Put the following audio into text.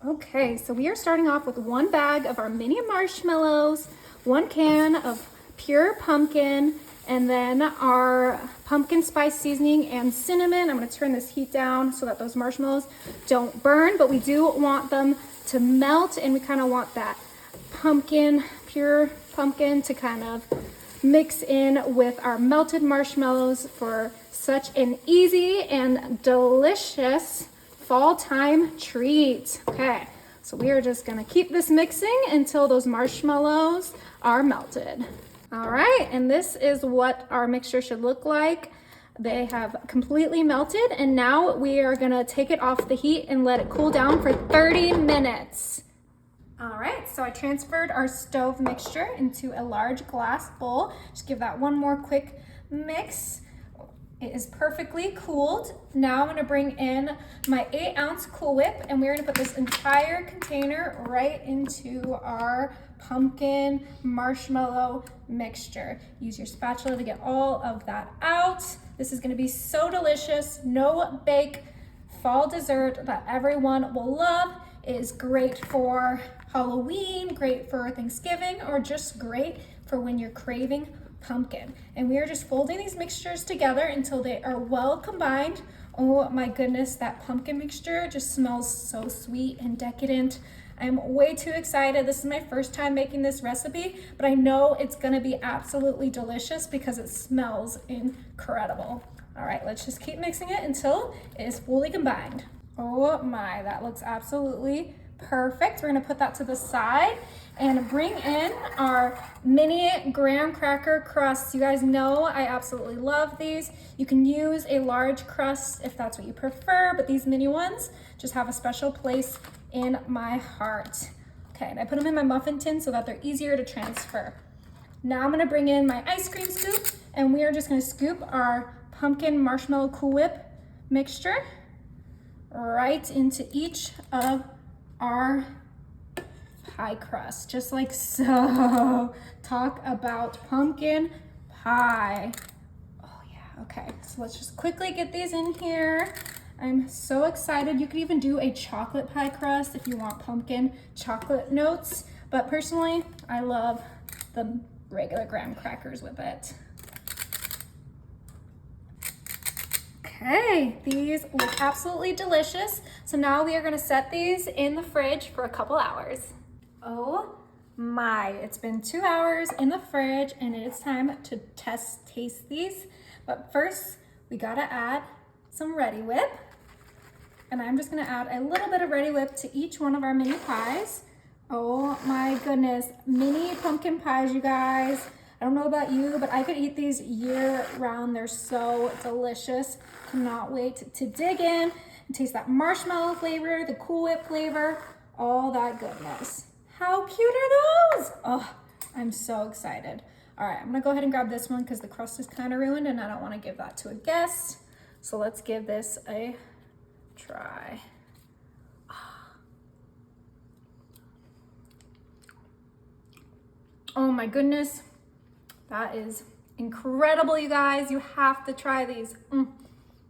Okay, so we are starting off with 1 bag of our mini marshmallows, 1 can of pure pumpkin, and then our pumpkin spice seasoning and cinnamon. I'm gonna turn this heat down so that those marshmallows don't burn, but we do want them to melt, and we kind of want that pumpkin, pure pumpkin, to kind of mix in with our melted marshmallows for such an easy and delicious fall time treat. Okay, so we are just gonna keep this mixing until those marshmallows are melted. All right, and this is what our mixture should look like. They have completely melted, and now we are gonna take it off the heat and let it cool down for 30 minutes. All right, so I transferred our stove mixture into a large glass bowl. Just give that one more quick mix. It is perfectly cooled. Now I'm gonna bring in my 8-ounce Cool Whip, and we're gonna put this entire container right into our pumpkin marshmallow mixture. Use your spatula to get all of that out. This is gonna be so delicious. No bake fall dessert that everyone will love. It is great for Halloween, great for Thanksgiving, or just great for when you're craving pumpkin. And we are just folding these mixtures together until they are well combined. Oh my goodness, that pumpkin mixture just smells so sweet and decadent. I'm way too excited. This is my first time making this recipe, but I know it's gonna be absolutely delicious because it smells incredible. All right, let's just keep mixing it until it is fully combined. Oh my, that looks absolutely perfect. We're gonna put that to the side and bring in our mini graham cracker crusts. You guys know I absolutely love these. You can use a large crust if that's what you prefer, but these mini ones just have a special place in my heart. Okay, and I put them in my muffin tin so that they're easier to transfer. Now I'm gonna bring in my ice cream scoop, and we are just gonna scoop our pumpkin marshmallow Cool Whip mixture right into each of our pie crust, just like so. Talk about pumpkin pie. Oh yeah, okay, so let's just quickly get these in here. I'm so excited. You could even do a chocolate pie crust if you want pumpkin chocolate notes, but personally, I love the regular graham crackers with it. Okay, these look absolutely delicious. So now we are gonna set these in the fridge for a couple hours. Oh my, it's been 2 hours in the fridge, and it is time to taste these. But first, we gotta add some Ready Whip. And I'm just gonna add a little bit of Ready Whip to each one of our mini pies. Oh my goodness, mini pumpkin pies, you guys. I don't know about you, but I could eat these year round. They're so delicious. Cannot wait to dig in and taste that marshmallow flavor, the Cool Whip flavor, all that goodness. How cute are those? Oh, I'm so excited. All right, I'm gonna go ahead and grab this one because the crust is kind of ruined and I don't wanna give that to a guest. So let's give this a try. Oh my goodness. That is incredible, you guys. You have to try these.